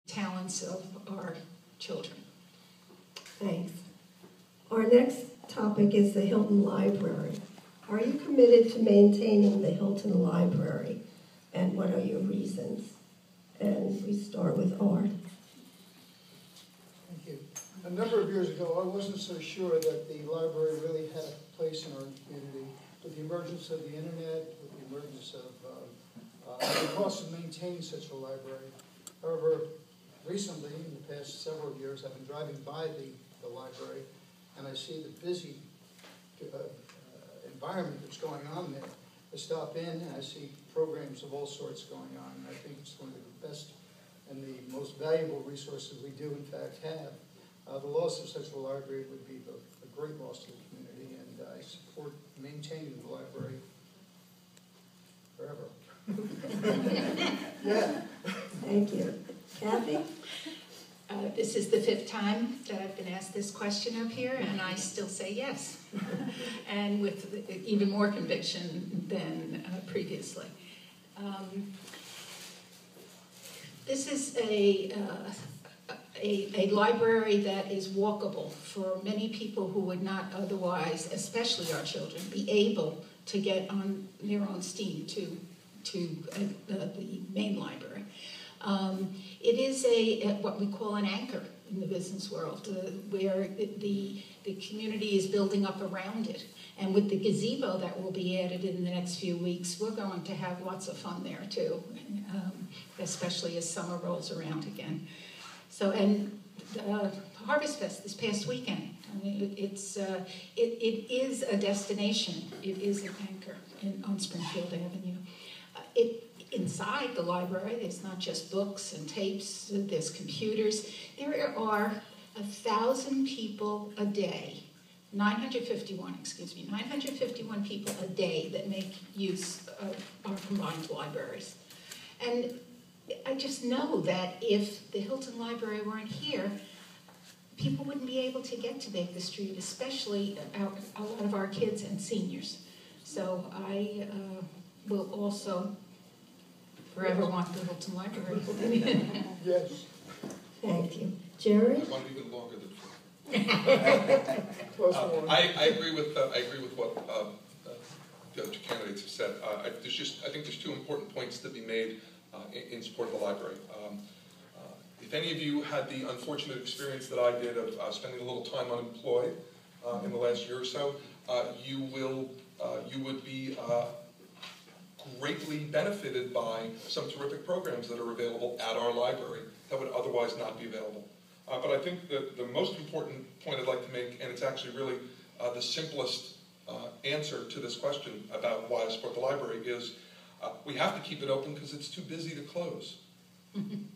talents of our children. Thanks. Our next topic is the Hilton Library. Are you committed to maintaining the Hilton Library, and what are your reasons? And we start with Art. Thank you. A number of years ago, I wasn't so sure that the library really had a place in our community. With the emergence of the internet, with the emergence of the cost of maintaining such a library. However, recently, in the past several years, I've been driving by the library, and I see the busy environment that's going on there. I stop in and I see programs of all sorts going on, and I think it's one of the best and the most valuable resources we do in fact have. The loss of such a library would be a great loss to the community, and I support maintaining the library forever. Yeah. Thank you. Kathy? This is the 5th time that I've been asked this question up here, and I still say yes, and with even more conviction than previously. This is a library that is walkable for many people who would not otherwise, especially our children, be able to get on their own steam to the main library. It is what we call an anchor in the business world, where the community is building up around it. And with the gazebo that will be added in the next few weeks, we're going to have lots of fun there too, especially as summer rolls around again. So, and Harvest Fest this past weekend, I mean, it is a destination. It is an anchor on Springfield Avenue. Inside the library, there's not just books and tapes, there's computers. There are 1,000 people a day, 951 people a day that make use of our combined libraries. And I just know that if the Hilton Library weren't here, people wouldn't be able to get to Baker Street, especially a lot of our kids and seniors. So I will also forever want the Hilton Library. Yes. Thank you. Jerry? I want even longer than 4. I agree with what the other 2 candidates have said. I think there's 2 important points to be made in support of the library. If any of you had the unfortunate experience that I did of spending a little time unemployed in the last year or so, you would be greatly benefited by some terrific programs that are available at our library that would otherwise not be available. But I think that the most important point I'd like to make, and it's actually really the simplest answer to this question about why I support the library, is we have to keep it open because it's too busy to close.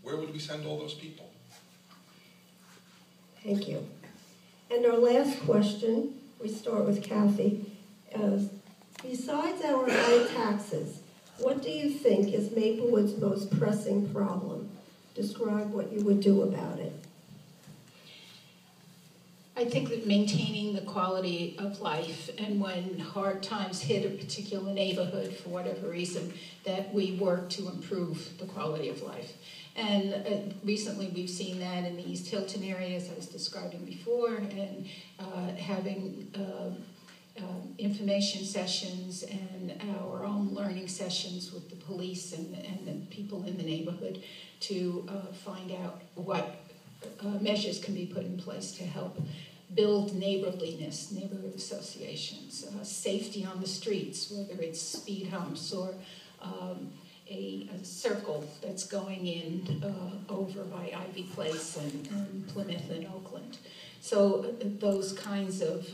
Where would we send all those people? Thank you. And our last question, we start with Kathy. Besides our high taxes, what do you think is Maplewood's most pressing problem? Describe what you would do about it. I think that maintaining the quality of life, and when hard times hit a particular neighborhood for whatever reason, that we work to improve the quality of life. And recently we've seen that in the East Hilton area, as I was describing before, and having information sessions and our own learning sessions with the police and the people in the neighborhood to find out what measures can be put in place to help build neighborliness, neighborhood associations, safety on the streets, whether it's speed humps or a circle that's going in over by Ivy Place and Plymouth and Oakland. So those kinds of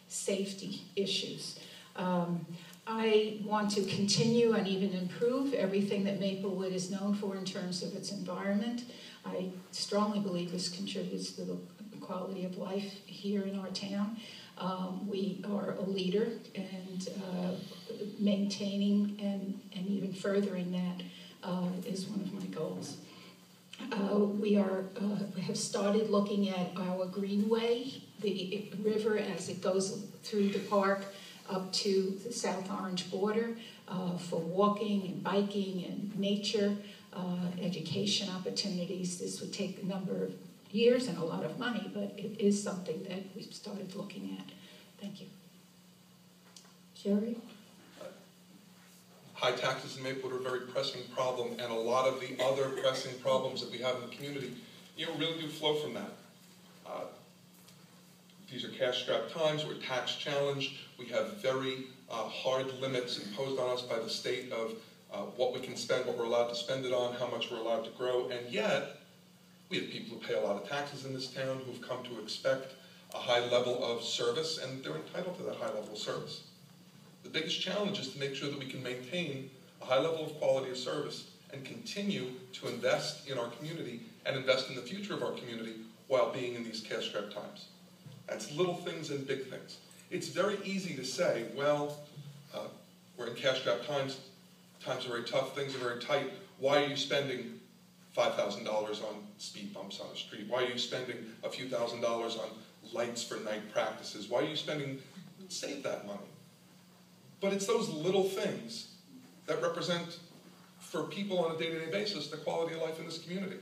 safety issues. I want to continue and even improve everything that Maplewood is known for in terms of its environment. I strongly believe this contributes to the quality of life here in our town. We are a leader, and maintaining and even furthering that is one of my goals. We have started looking at our greenway, the river as it goes through the park up to the South Orange border for walking and biking and nature. education opportunities. This would take a number of years and a lot of money, but it is something that we've started looking at. Thank you. Jerry? High taxes in Maplewood are a very pressing problem, and a lot of the other pressing problems that we have in the community, really do flow from that. These are cash-strapped times. We're tax-challenged. We have very hard limits imposed on us by the state of what we can spend, what we're allowed to spend it on, how much we're allowed to grow, and yet we have people who pay a lot of taxes in this town who've come to expect a high level of service, and they're entitled to that high level of service. The biggest challenge is to make sure that we can maintain a high level of quality of service and continue to invest in our community and invest in the future of our community while being in these cash-strapped times. That's little things and big things. It's very easy to say, well, we're in cash-strapped times, times are very tough, things are very tight, why are you spending $5,000 on speed bumps on the street? Why are you spending a few $1,000s on lights for night practices? Why are you save that money? But it's those little things that represent, for people on a day-to-day basis, the quality of life in this community.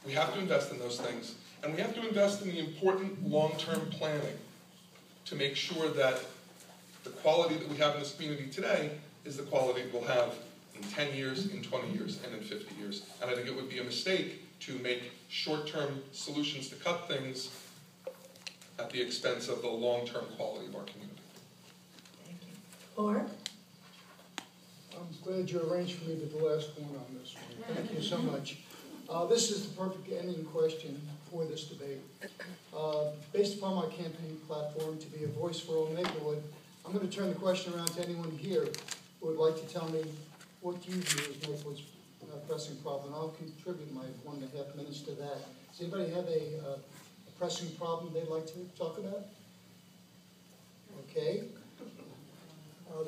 We have to invest in those things, and we have to invest in the important long-term planning to make sure that the quality that we have in this community today is the quality we'll have in 10 years, in 20 years, and in 50 years. And I think it would be a mistake to make short-term solutions to cut things at the expense of the long-term quality of our community. Art? I'm glad you arranged for me to be the last one on this one. Thank you so much. This is the perfect ending question for this debate. Based upon my campaign platform to be a voice for Old Maplewood, I'm going to turn the question around to anyone here who would like to tell me what you view as Maplewood's pressing problem. I'll contribute my 1.5 minutes to that. Does anybody have a pressing problem they'd like to talk about? Okay.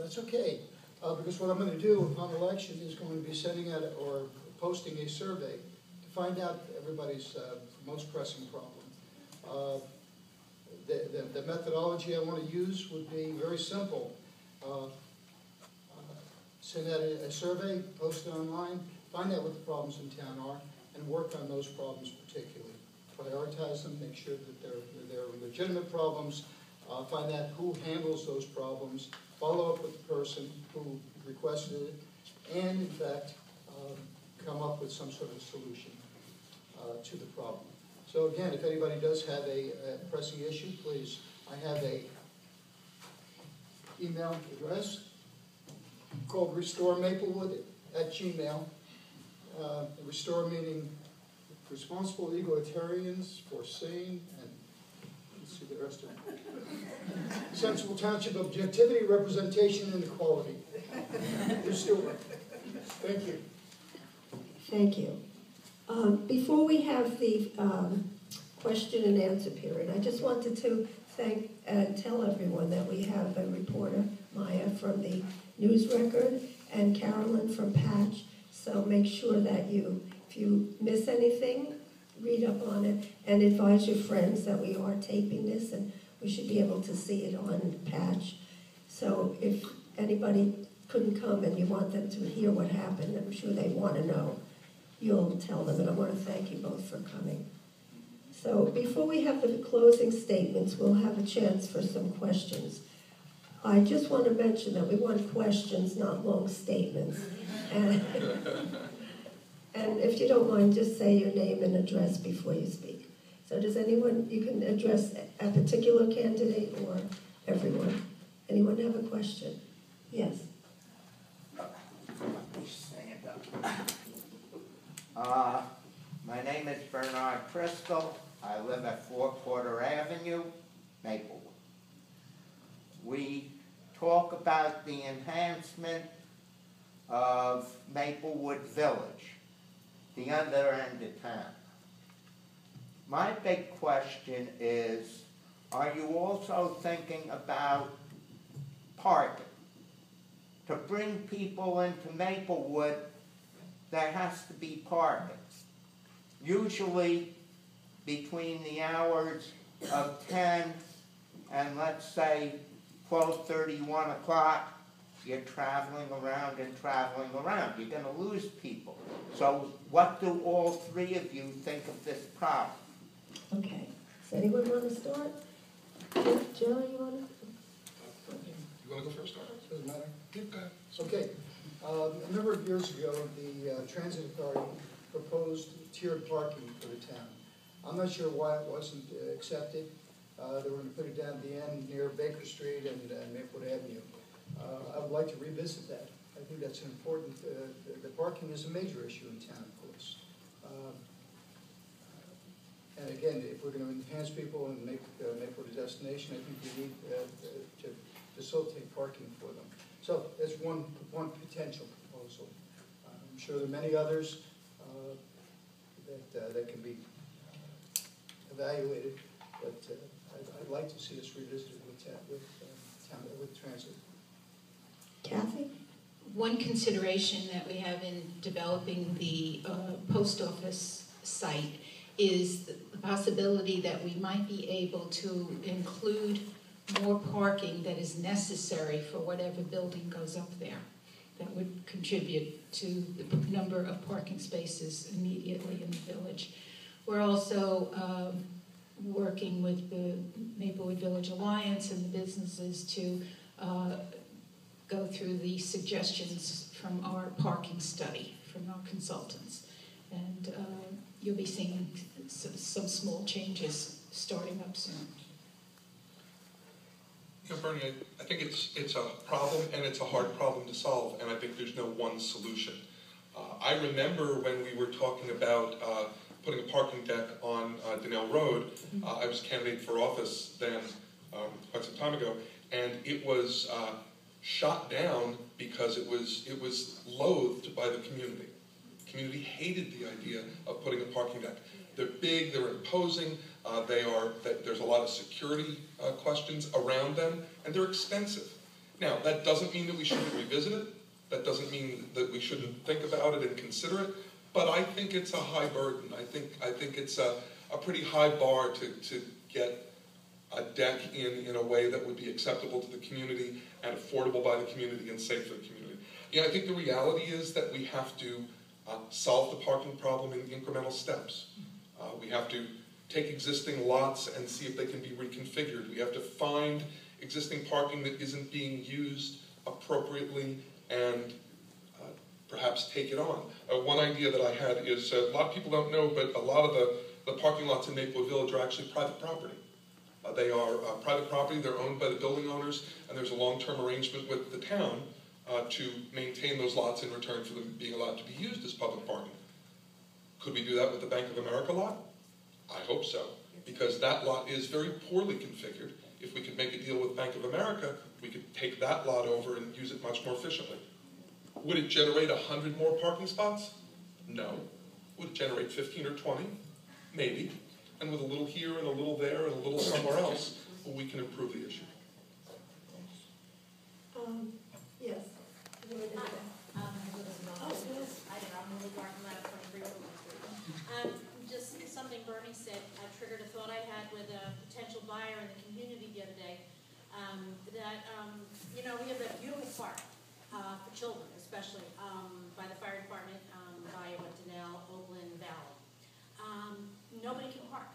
That's okay, because what I'm going to do upon election is going to be sending out or posting a survey to find out everybody's most pressing problem. The methodology I want to use would be very simple. Send out a survey, post it online, find out what the problems in town are, and work on those problems particularly. Prioritize them, make sure that they're legitimate problems, find out who handles those problems, follow up with the person who requested it, and in fact, come up with some sort of solution to the problem. So again, if anybody does have a pressing issue, please, I have a email address called restoremaplewood@gmail. Restore meaning responsible egalitarians for sane and, let's see the rest of it, sensible township objectivity, representation, and equality. Restore. Thank you. Thank you. Before we have the question and answer period, I just wanted to thank and tell everyone that we have a reporter, Maya, from the News Record, and Carolyn from Patch. So make sure that if you miss anything, read up on it, and advise your friends that we are taping this, and we should be able to see it on Patch. So if anybody couldn't come and you want them to hear what happened, I'm sure they want to know, you'll tell them, and I want to thank you both for coming. So before we have the closing statements, we'll have a chance for some questions. I just want to mention that we want questions, not long statements. And if you don't mind, just say your name and address before you speak. So does anyone, you can address a particular candidate or everyone. Anyone have a question? Yes. Stand up. My name is Bernard Crystal. I live at 4 Quarter Avenue, Maplewood. We talk about the enhancement of Maplewood Village, the other end of town. My big question is, are you also thinking about parking? To bring people into Maplewood, there has to be parking. Usually between the hours of 10 and let's say 12:30, 1 o'clock, you're traveling around and traveling around. You're going to lose people. So what do all three of you think of this problem? Okay. Does anyone want to start? Joe, you want to? You want to go first, or? Doesn't matter. Yeah, go ahead. Okay. A number of years ago, the Transit Authority proposed tiered parking for the town. I'm not sure why it wasn't accepted. They were going to put it down at the end near Baker Street and Maplewood Avenue. I would like to revisit that. I think that's an important, the parking is a major issue in town, of course. And again, if we're going to enhance people and make Maplewood a destination, I think we need to facilitate parking for them. So that's one potential proposal. I'm sure there are many others that can be evaluated, but I'd like to see us revisited with transit. Kathy? One consideration that we have in developing the post office site is the possibility that we might be able to include more parking that is necessary for whatever building goes up there. That would contribute to the number of parking spaces immediately in the village. We're also working with the Maplewood Village Alliance and the businesses to go through the suggestions from our parking study from our consultants. And you'll be seeing some small changes starting up soon. You know, Bernie, I think it's a problem, and it's a hard problem to solve, and I think there's no one solution. I remember when we were talking about putting a parking deck on Donnell Road. I was candidate for office then, quite some time ago, and it was shot down because it was loathed by the community. The community hated the idea of putting a parking deck. They're big, they're imposing, there's a lot of security questions around them, and they're expensive. Now, that doesn't mean that we shouldn't revisit it. That doesn't mean that we shouldn't think about it and consider it. But I think it's a high burden. I think it's a pretty high bar to get a deck in a way that would be acceptable to the community and affordable by the community and safe for the community. Yeah, I think the reality is that we have to solve the parking problem in incremental steps. We have to take existing lots and see if they can be reconfigured. We have to find existing parking that isn't being used appropriately and perhaps take it on. One idea that I had is, a lot of people don't know, but a lot of the parking lots in Maplewood Village are actually private property. They are private property, they're owned by the building owners, and there's a long-term arrangement with the town to maintain those lots in return for them being allowed to be used as public parking. Could we do that with the Bank of America lot? I hope so, because that lot is very poorly configured. If we could make a deal with Bank of America, we could take that lot over and use it much more efficiently. Would it generate 100 more parking spots? No. Would it generate 15 or 20? Maybe. And with a little here and a little there and a little somewhere else, we can improve the issue. Yes. Just something Bernie said triggered a thought I had with a potential buyer in the community the other day. We have that beautiful park for children, especially by the fire department, by Donnell, Oakland Valley. Nobody can park.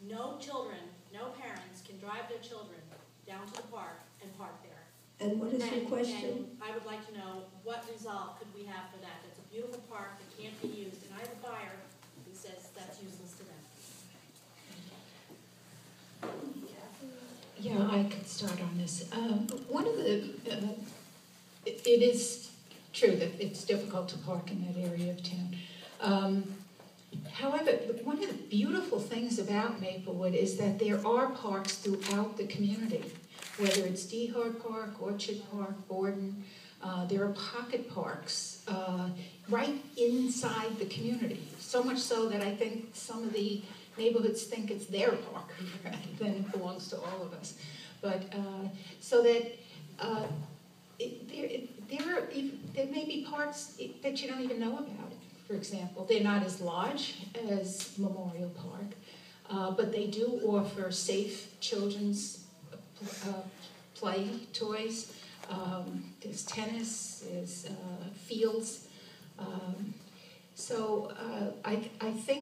No children, no parents can drive their children down to the park and park there. And what is your question? And I would like to know what resolve could we have for that? It's a beautiful park that can't be used, and I have a buyer who says that's useless to them. Yeah, I could start on this. One of the, it is true that it's difficult to park in that area of town. However, one of the beautiful things about Maplewood is that there are parks throughout the community, whether it's Dehart Park, Orchard Park, Borden. There are pocket parks right inside the community, so much so that I think some of the neighborhoods think it's their park rather than it belongs to all of us. But so that there may be parks that you don't even know about. For example, they're not as large as Memorial Park, but they do offer safe children's play toys. there's tennis, there's fields. So I think